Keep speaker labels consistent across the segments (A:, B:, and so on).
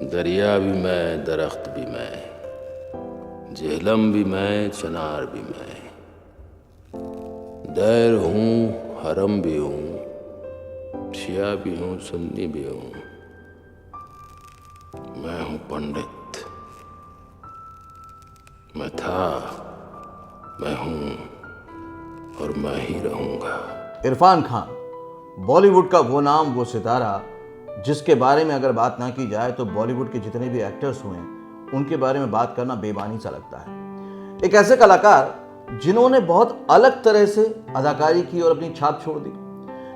A: दरिया भी मैं, दरख्त भी मैं, जेहलम भी मैं, चनार भी मैं, दैर हूँ, हरम भी हूँ, शिया भी हूँ, सुन्नी भी हूँ। मैं हूँ पंडित, मैं था, मैं हूँ और मैं ही रहूँगा।
B: इरफान खान, बॉलीवुड का वो नाम, वो सितारा जिसके बारे में अगर बात ना की जाए तो बॉलीवुड के जितने भी एक्टर्स हुए हैं उनके बारे में बात करना बेईमानी सा लगता है। एक ऐसे कलाकार जिन्होंने बहुत अलग तरह से अदाकारी की और अपनी छाप छोड़ दी,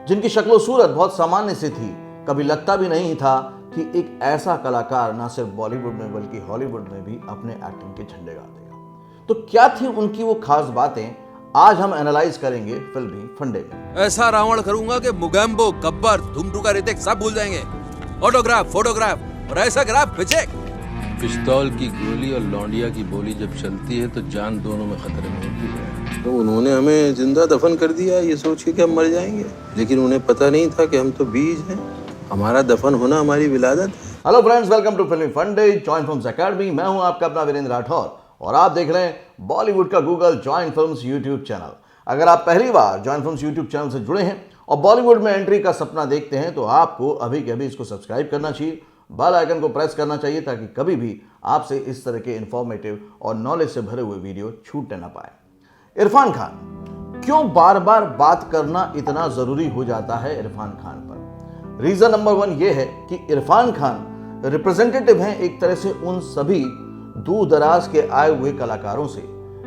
B: जिनकी शक्ल सूरत बहुत सामान्य सी थी। कभी लगता भी नहीं था कि एक ऐसा कलाकार ना सिर्फ बॉलीवुड में बल्कि हॉलीवुड में भी अपने एक्टिंग के झंडे गाड़ देगा। तो क्या थी उनकी वो खास बातें, आज हम एनालाइज करेंगे फिल्मी फंडे में।
C: ऐसा रावण करूंगा कि मुगैम्बो, गब्बर, धुमटुका, ऋतिक सब भूल जाएंगे। ऑटोग्राफ, फोटोग्राफ और ऐसा ग्राफ पिचेक।
A: पिस्तौल की गोली और लौंडिया की बोली जब चलती है तो जान दोनों में खतरे में होती है। तो उन्होंने हमें जिंदा दफन कर दिया ये सोच के कि हम मर जाएंगे, लेकिन उन्हें पता नहीं था कि हम तो बीज हैं, हमारा दफन होना हमारी विलादत है।
B: हेलो फ्रेंड्स, वेलकम टू फिल्मी फंडे, जॉइंट फिल्म्स एकेडमी। मैं हूं आपका अपना वीरेंद्र राठौर और आप देख रहे हैं बॉलीवुड का Google joint films YouTube channel. अगर आप पहली बार जॉइंट फिल्म्स यूट्यूब चैनल से जुड़े हैं और बॉलीवुड में एंट्री का सपना देखते हैं तो आपको अभी के अभी इसको सब्सक्राइब करना चाहिए, बेल आइकन को प्रेस करना चाहिए ताकि कभी भी आपसे इस तरह के इंफॉर्मेटिव और नॉलेज से भरे हुए वीडियो छूटने ना पाए। इरफान खान, क्यों बार बार बात करना इतना जरूरी हो जाता है इरफान खान पर? रीजन नंबर 1 ये है कि इरफान खान रिप्रेजेंटेटिव हैं एक तरह से उन सभी दूर दराज के आए हुए कलाकारों से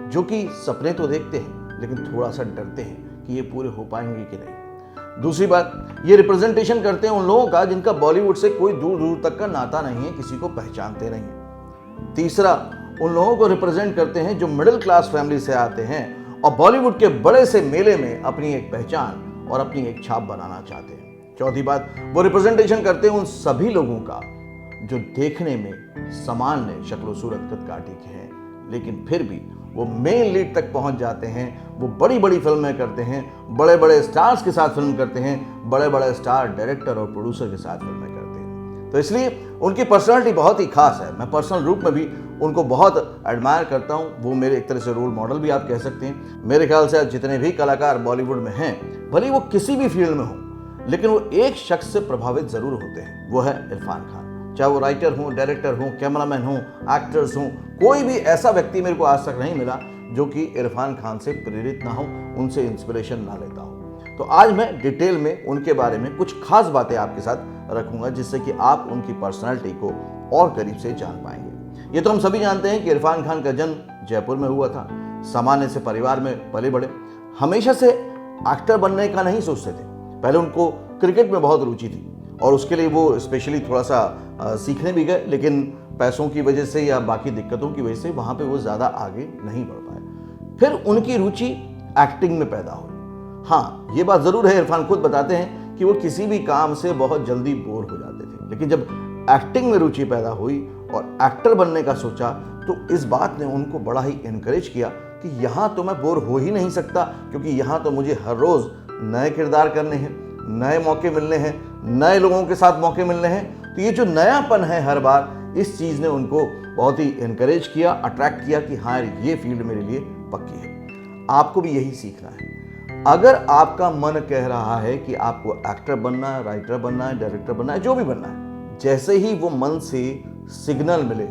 B: जो कि सपने तो देखते हैं लेकिन थोड़ा सा डरते हैं कि ये पूरे हो पाएंगे कि नहीं। दूसरी बात, ये रिप्रेजेंटेशन करते हैं उन लोगों का जिनका बॉलीवुड से कोई दूर दूर तक का नाता नहीं है, किसी को पहचानते नहीं है। तीसरा, उन लोगों को रिप्रेजेंट करते हैं जो मिडिल क्लास फैमिली से आते हैं और बॉलीवुड के बड़े से मेले में अपनी एक पहचान और अपनी एक छाप बनाना चाहते हैं। चौथी बात, वो रिप्रेजेंटेशन करते हैं उन सभी लोगों का जो देखने में सामान्य शक्ल सूरत कद काठी के हैं लेकिन फिर भी वो मेन लीड तक पहुंच जाते हैं। वो बड़ी बड़ी फिल्में करते हैं, बड़े बड़े स्टार्स के साथ फिल्म करते हैं, बड़े बड़े स्टार डायरेक्टर और प्रोड्यूसर के साथ फिल्में करते हैं। तो इसलिए उनकी पर्सनालिटी बहुत ही खास है। मैं पर्सनल रूप में भी उनको बहुत एडमायर करता हूँ। वो मेरे एक तरह से रोल मॉडल भी आप कह सकते हैं। मेरे ख्याल से जितने भी कलाकार बॉलीवुड में हैं, भले वो किसी भी फील्ड में हो, लेकिन वो एक शख्स से प्रभावित जरूर होते हैं, वो है इरफान खान। चाहे वो राइटर हो, डायरेक्टर हो, कैमरामैन हो, एक्टर्स हो, कोई भी ऐसा व्यक्ति मेरे को आज तक नहीं मिला जो कि इरफान खान से प्रेरित ना हो, उनसे इंस्पिरेशन ना लेता हो। तो आज मैं डिटेल में उनके बारे में कुछ खास बातें आपके साथ रखूंगा जिससे कि आप उनकी पर्सनालिटी को और करीब से जान पाएंगे। ये तो हम सभी जानते हैं कि इरफान खान का जन्म जयपुर में हुआ था। सामान्य से परिवार में पले बड़े, हमेशा से एक्टर बनने का नहीं सोचते थे। पहले उनको क्रिकेट में बहुत रुचि थी और उसके लिए वो स्पेशली थोड़ा सा सीखने भी गए, लेकिन पैसों की वजह से या बाकी दिक्कतों की वजह से वहाँ पे वो ज़्यादा आगे नहीं बढ़ पाए। फिर उनकी रुचि एक्टिंग में पैदा हुई। हाँ, ये बात ज़रूर है, इरफान खुद बताते हैं कि वो किसी भी काम से बहुत जल्दी बोर हो जाते थे, लेकिन जब एक्टिंग में रुचि पैदा हुई और एक्टर बनने का सोचा तो इस बात ने उनको बड़ा ही इनकरेज किया कि यहाँ तो मैं बोर हो ही नहीं सकता, क्योंकि यहाँ तो मुझे हर रोज़ नए किरदार करने हैं, नए मौके मिलने हैं, नए लोगों के साथ मौके मिलने हैं। तो ये जो नयापन है हर बार, इस चीज़ ने उनको बहुत ही इनकरेज किया, अट्रैक्ट किया कि हाँ ये फील्ड मेरे लिए पक्की है। आपको भी यही सीखना है। अगर आपका मन कह रहा है कि आपको एक्टर बनना है, राइटर बनना है, डायरेक्टर बनना है, जो भी बनना है, जैसे ही वो मन से सिग्नल मिले,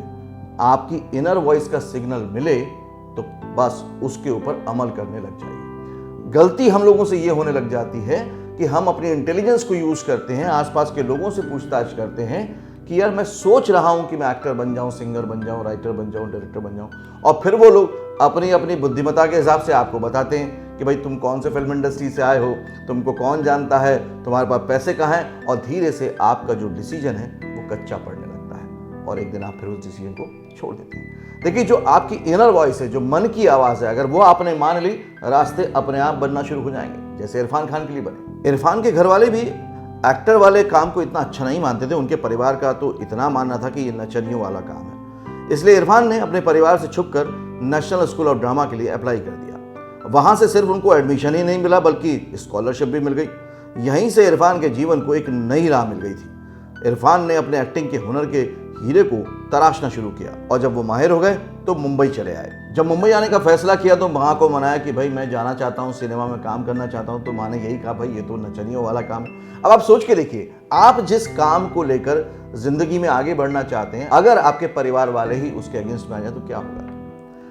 B: आपकी इनर वॉइस का सिग्नल मिले, तो बस उसके ऊपर अमल करने लग जाइए। गलती हम लोगों से ये होने लग जाती है कि हम अपनी इंटेलिजेंस को यूज करते हैं, आसपास के लोगों से पूछताछ करते हैं कि यार मैं सोच रहा हूं कि मैं एक्टर बन जाऊं, सिंगर बन जाऊं, राइटर बन जाऊं, डायरेक्टर बन जाऊं, और फिर वो लोग अपनी अपनी बुद्धिमत्ता के हिसाब से आपको बताते हैं कि भाई तुम कौन से फिल्म इंडस्ट्री से आए हो, तुमको कौन जानता है, तुम्हारे पास पैसे कहाँ हैं, और धीरे से आपका जो डिसीजन है वो कच्चा पड़ने लगता है और एक दिन आप फिर उस डिसीजन को छोड़ देते हैं। देखिए, जो आपकी इनर वॉइस है, जो मन की आवाज़ है, अगर वो आपने मान ली, रास्ते अपने आप बनना शुरू हो जाएंगे, जैसे इरफान खान के लिए बने। इरफान के घर वाले भी एक्टर वाले काम को इतना अच्छा नहीं मानते थे। उनके परिवार का तो इतना मानना था कि ये नचनियों वाला काम है। इसलिए इरफान ने अपने परिवार से छुपकर नेशनल स्कूल ऑफ ड्रामा के लिए अप्लाई कर दिया। वहाँ से सिर्फ उनको एडमिशन ही नहीं मिला बल्कि स्कॉलरशिप भी मिल गई। यहीं से इरफान के जीवन को एक नई राह मिल गई थी। इरफान ने अपने एक्टिंग के हुनर के हीरे को तराशना शुरू किया और जब वो माहिर हो गए तो मुंबई चले आए। जब मुंबई आने का फैसला किया तो माँ को मनाया कि भाई मैं जाना चाहता हूँ, सिनेमा में काम करना चाहता हूँ। तो माँ ने यही कहा, भाई ये तो नचनियों वाला काम है। अब आप सोच के देखिए, आप जिस काम को लेकर जिंदगी में आगे बढ़ना चाहते हैं, अगर आपके परिवार वाले ही उसके अगेंस्ट में आ जाए तो क्या होगा?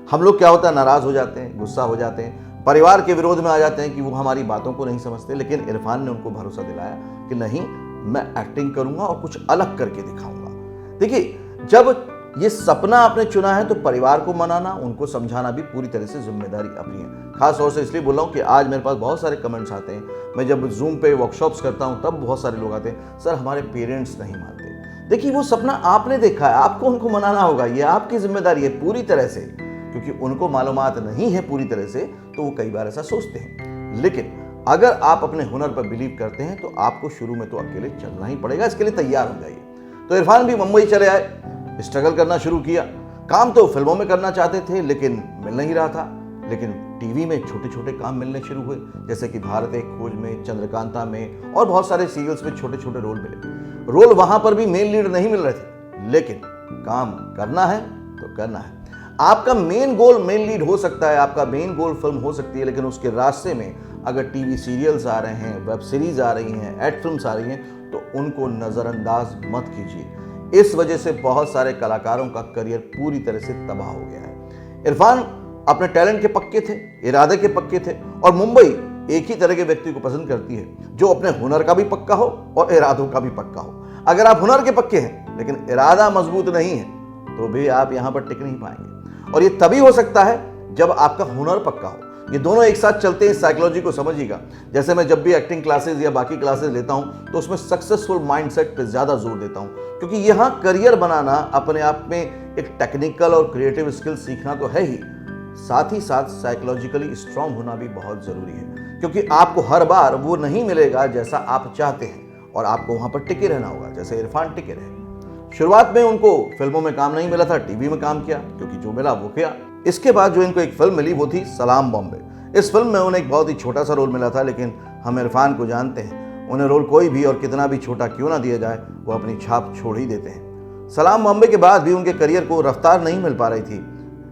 B: हम लोग क्या होता है, नाराज हो जाते हैं, गुस्सा हो जाते हैं, परिवार के विरोध में आ जाते हैं कि वो हमारी बातों को नहीं समझते। लेकिन इरफान ने उनको भरोसा दिलाया कि नहीं, मैं एक्टिंग करूंगा और कुछ अलग करके दिखाऊंगा। देखिए, जब ये सपना आपने चुना है तो परिवार को मनाना, उनको समझाना भी पूरी तरह से जिम्मेदारी अपनी है। खास तौर से इसलिए बोल रहा हूँ कि आज मेरे पास बहुत सारे कमेंट्स आते हैं। मैं जब जूम पे वर्कशॉप्स करता हूँ तब बहुत सारे लोग आते हैं, सर हमारे पेरेंट्स नहीं मानते। देखिए, वो सपना आपने देखा है, आपको उनको मनाना होगा, ये आपकी जिम्मेदारी है पूरी तरह से, क्योंकि उनको मालूमात नहीं है पूरी तरह से तो वो कई बार ऐसा सोचते हैं। लेकिन अगर आप अपने हुनर पर बिलीव करते हैं तो आपको शुरू में तो अकेले चलना ही पड़ेगा, इसके लिए तैयार हो जाइए। तो इरफान भी मुंबई चले आए, स्ट्रगल करना शुरू किया। काम तो फिल्मों में करना चाहते थे लेकिन मिल नहीं रहा था। लेकिन टीवी में छोटे छोटे काम मिलने शुरू हुए, जैसे कि भारत एक खोज में, चंद्रकांता में और बहुत सारे सीरियल्स में छोटे छोटे रोल मिले। रोल वहां पर भी मेन लीड नहीं मिल रहे थे, लेकिन काम करना है तो करना है। आपका मेन गोल मेन लीड हो सकता है, आपका मेन गोल फिल्म हो सकती है, लेकिन उसके रास्ते में अगर टीवी सीरियल्स आ रहे हैं, वेब सीरीज आ रही हैं, एड फिल्म्स आ रही हैं, तो उनको नज़रअंदाज मत कीजिए। इस वजह से बहुत सारे कलाकारों का करियर पूरी तरह से तबाह हो गया है। इरफान अपने टैलेंट के पक्के थे, इरादे के पक्के थे, और मुंबई एक ही तरह के व्यक्ति को पसंद करती है, जो अपने हुनर का भी पक्का हो और इरादों का भी पक्का हो। अगर आप हुनर के पक्के हैं लेकिन इरादा मजबूत नहीं है तो भी आप यहां पर टिक नहीं पाएंगे। और ये तभी हो सकता है जब आपका हुनर पक्का हो। ये दोनों एक साथ चलते हैं, साइकोलॉजी को समझिएगा। जैसे मैं जब भी एक्टिंग क्लासेस या बाकी क्लासेस लेता हूं तो उसमें सक्सेसफुल माइंडसेट पे ज्यादा जोर देता हूं, क्योंकि यहां करियर बनाना अपने आप में एक टेक्निकल और क्रिएटिव स्किल सीखना तो है ही, साथ ही साथ साइकोलॉजिकली स्ट्रांग होना भी बहुत जरूरी है, क्योंकि आपको हर बार वो नहीं मिलेगा जैसा आप चाहते हैं और आपको वहां पर टिके रहना होगा, जैसे इरफान टिके रहे। शुरुआत में उनको फिल्मों में काम नहीं मिला था, टीवी में काम किया, क्योंकि जो मिला वो किया। इसके बाद जो इनको एक फिल्म मिली वो थी सलाम बॉम्बे। इस फिल्म में उन्हें एक बहुत ही छोटा सा रोल मिला था, लेकिन हम इरफान को जानते हैं, उन्हें रोल कोई भी और कितना भी छोटा क्यों ना दिया जाए, वो अपनी छाप छोड़ ही देते हैं। सलाम बॉम्बे के बाद भी उनके करियर को रफ्तार नहीं मिल पा रही थी।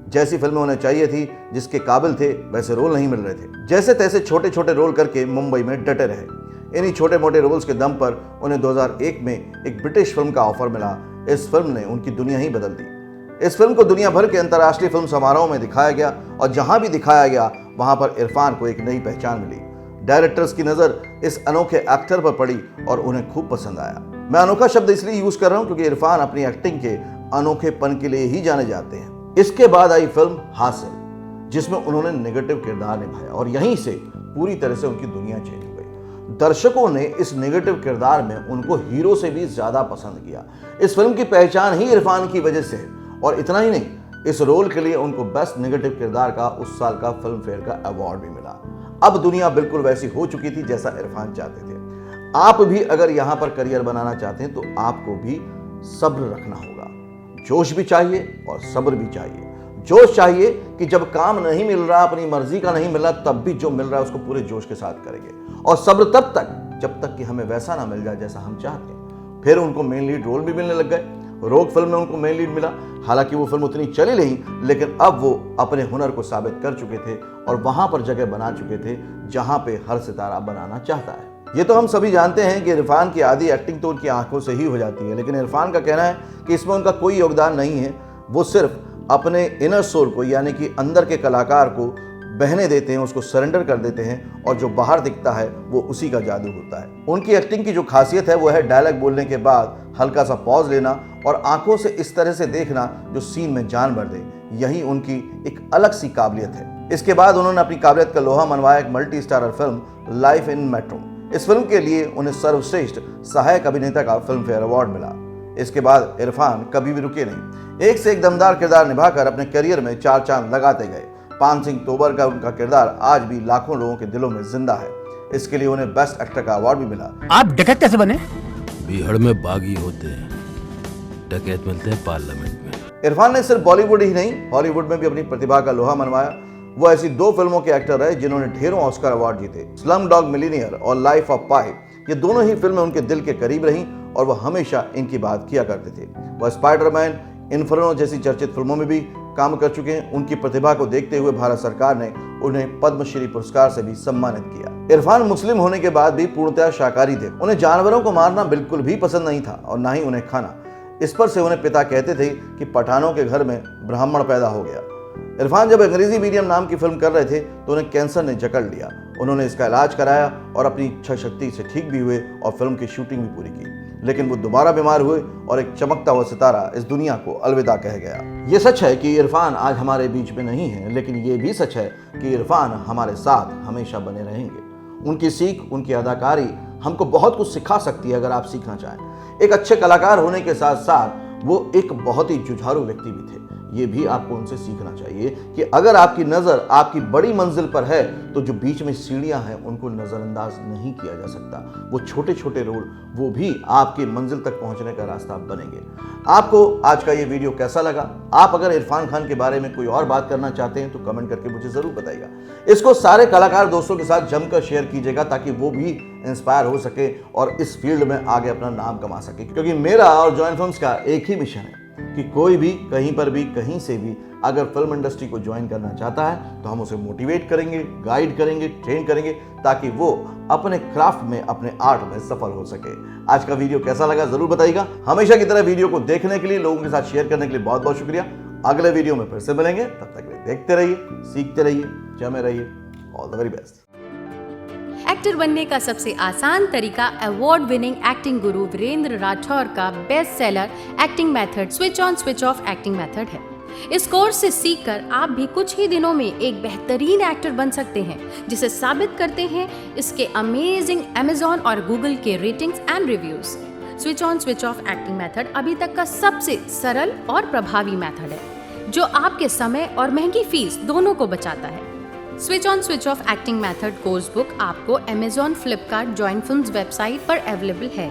B: जैसी फिल्में उन्हें चाहिए थी, जिसके काबिल थे, वैसे रोल नहीं मिल रहे थे। जैसे तैसे छोटे छोटे रोल करके मुंबई में डटे रहे। इन्हीं छोटे मोटे रोल्स के दम पर उन्हें 2001 में एक ब्रिटिश फिल्म का ऑफर मिला। इस फिल्म ने उनकी दुनिया ही बदल दी। इस फिल्म को दुनिया भर के अंतर्राष्ट्रीय फिल्म समारोह में दिखाया गया और जहां भी दिखाया गया वहां पर इरफान को एक नई पहचान मिली। डायरेक्टर्स की नजर इस अनोखे एक्टर पर पड़ी और उन्हें खूब पसंद आया। मैं अनोखा शब्द इसलिए यूज कर रहा हूं क्योंकि इरफान अपनी एक्टिंग के अनोखेपन के लिए ही जाने जाते हैं। इसके बाद आई फिल्म हासिल, जिसमें उन्होंने नेगेटिव किरदार निभाया और यहीं से पूरी तरह से उनकी दुनिया चेंज हो गई। दर्शकों ने इस नेगेटिव किरदार में उनको हीरो से भी ज्यादा पसंद किया। इस फिल्म की पहचान ही इरफान की वजह से है। और इतना ही नहीं, इस रोल के लिए उनको बेस्ट नेगेटिव किरदार का उस साल का फिल्म फेयर का अवार्ड भी मिला। अब दुनिया बिल्कुल वैसी हो चुकी थी जैसा इरफान चाहते थे। आप भी अगर यहां पर करियर बनाना चाहते हैं तो आपको भी सब्र रखना होगा। जोश भी चाहिए और सब्र भी चाहिए। जोश चाहिए कि जब काम नहीं मिल रहा, अपनी मर्जी का नहीं मिल रहा, तब भी जो मिल रहा है उसको पूरे जोश के साथ करेंगे। और सब्र तब तक जब तक कि हमें वैसा ना मिल जाए जैसा हम चाहते हैं। फिर उनको मेन लीड रोल भी मिलने लग गए। रोग फिल्म में उनको मेन लीड मिला। हालांकि वो फिल्म उतनी चली नहीं, लेकिन अब वो अपने हुनर को साबित कर चुके थे और वहां पर जगह बना चुके थे जहां पे हर सितारा बनाना चाहता है। ये तो हम सभी जानते हैं कि इरफान की आधी एक्टिंग तो उनकी आंखों से ही हो जाती है, लेकिन इरफान का कहना है कि इसमें उनका कोई योगदान नहीं है। वो सिर्फ अपने इनर सोल को, यानी कि अंदर के कलाकार को बहने देते हैं, उसको सरेंडर कर देते हैं और जो बाहर दिखता है वो उसी का जादू होता है। उनकी एक्टिंग की जो खासियत है वो है डायलॉग बोलने के बाद हल्का सा पॉज लेना और आंखों से इस तरह से देखना जो सीन में जान भर दे। यही उनकी एक अलग सी काबिलियत है। इसके बाद उन्होंने अपनी काबिलियत का लोहा मनवाया एक multi starrer film life in metro. इस फिल्म के लिए उन्हें सर्वश्रेष्ठ सहायक अभिनेता का फिल्म फेयर अवार्ड मिला। इसके बाद इरफान कभी भी रुके नहीं, एक से एक दमदार किरदार निभाकर अपने करियर में 4 चांद लगाते गए। पान सिंह तोमर का उनका किरदार आज भी लाखों लोगों के दिलों में जिंदा है। इसके लिए उन्हें बेस्ट एक्टर का अवार्ड भी मिला।
D: आप डकैत कैसे बने?
C: बीहड़ में बागी होते हैं, डकैत मिलते हैं पार्लियामेंट में।
B: इरफान ने सिर्फ बॉलीवुड ही नहीं, हॉलीवुड में भी अपनी प्रतिभा का लोहा मनवाया। वो ऐसी 2 फिल्मों के एक्टर रहे जिन्होंने ढेरों ऑस्कर अवार्ड जीते। स्लम डॉग मिलियनेयर और लाइफ ऑफ पाई, ये दोनों ही फिल्में उनके दिल के करीब रहीं और वह हमेशा इनकी बात किया करते थे। वह स्पाइडरमैन, इन्फर्नो जैसी चर्चित फिल्मों में भी काम कर चुके हैं। उनकी प्रतिभा को देखते हुए भारत सरकार ने उन्हें पद्मश्री पुरस्कार से भी सम्मानित किया। इरफान मुस्लिम होने के बाद भी पूर्णतः शाकाहारी थे। उन्हें जानवरों को मारना बिल्कुल भी पसंद नहीं था और ना ही उन्हें खाना। इस पर से उन्हें पिता कहते थे कि पठानों के घर में ब्राह्मण पैदा हो गया। इरफान जब अंग्रेजी मीडियम नाम की फिल्म कर रहे थे तो उन्हें कैंसर ने जकड़ लिया। उन्होंने इसका इलाज कराया और अपनी इच्छा शक्ति से ठीक भी हुए और फिल्म की शूटिंग भी पूरी की। लेकिन वो दोबारा बीमार हुए और एक चमकता हुआ सितारा इस दुनिया को अलविदा कह गया। ये सच है कि इरफान आज हमारे बीच में नहीं है, लेकिन ये भी सच है कि इरफान हमारे साथ हमेशा बने रहेंगे। उनकी सीख, उनकी अदाकारी हमको बहुत कुछ सिखा सकती है अगर आप सीखना चाहें। एक अच्छे कलाकार होने के साथ साथ वो एक बहुत ही जुझारू व्यक्ति भी थे। ये भी आपको उनसे सीखना चाहिए कि अगर आपकी नज़र आपकी बड़ी मंजिल पर है तो जो बीच में सीढ़ियां हैं उनको नज़रअंदाज नहीं किया जा सकता। वो छोटे छोटे रोड वो भी आपकी मंजिल तक पहुंचने का रास्ता बनेंगे। आपको आज का ये वीडियो कैसा लगा? आप अगर इरफान खान के बारे में कोई और बात करना चाहते हैं तो कमेंट करके मुझे ज़रूर बताइएगा। इसको सारे कलाकार दोस्तों के साथ जमकर शेयर कीजिएगा ताकि वो भी इंस्पायर हो सके और इस फील्ड में आगे अपना नाम कमा सके। क्योंकि मेरा और जॉइन फिल्म्स का एक ही मिशन है कि कोई भी कहीं पर भी कहीं से भी अगर फिल्म इंडस्ट्री को ज्वाइन करना चाहता है तो हम उसे मोटिवेट करेंगे, गाइड करेंगे, ट्रेन करेंगे ताकि वो अपने क्राफ्ट में, अपने आर्ट में सफल हो सके। आज का वीडियो कैसा लगा जरूर बताइएगा। हमेशा की तरह वीडियो को देखने के लिए, लोगों के साथ शेयर करने के लिए बहुत बहुत शुक्रिया। अगले वीडियो में फिर से मिलेंगे, तब तक के लिए देखते रहिए, सीखते रहिए, जमे रहिए। All the very best.
D: Actor बनने का सबसे आसान तरीका अवार्ड विनिंग एक्टिंग गुरु वीरेंद्र राठौर का best seller acting method switch on switch off acting method है। इस कोर्स से सीखकर आप भी कुछ ही दिनों में एक बेहतरीन एक्टर बन सकते हैं, जिसे साबित करते हैं इसके अमेजिंग Amazon और Google के ratings and reviews. Switch on switch off acting method अभी तक का सबसे सरल और प्रभावी मेथड है जो आपके समय और महंगी फीस दोनों को बचाता है। Switch on switch off acting method course book आपको Amazon, Flipkart, join films website पर अवेलेबल है।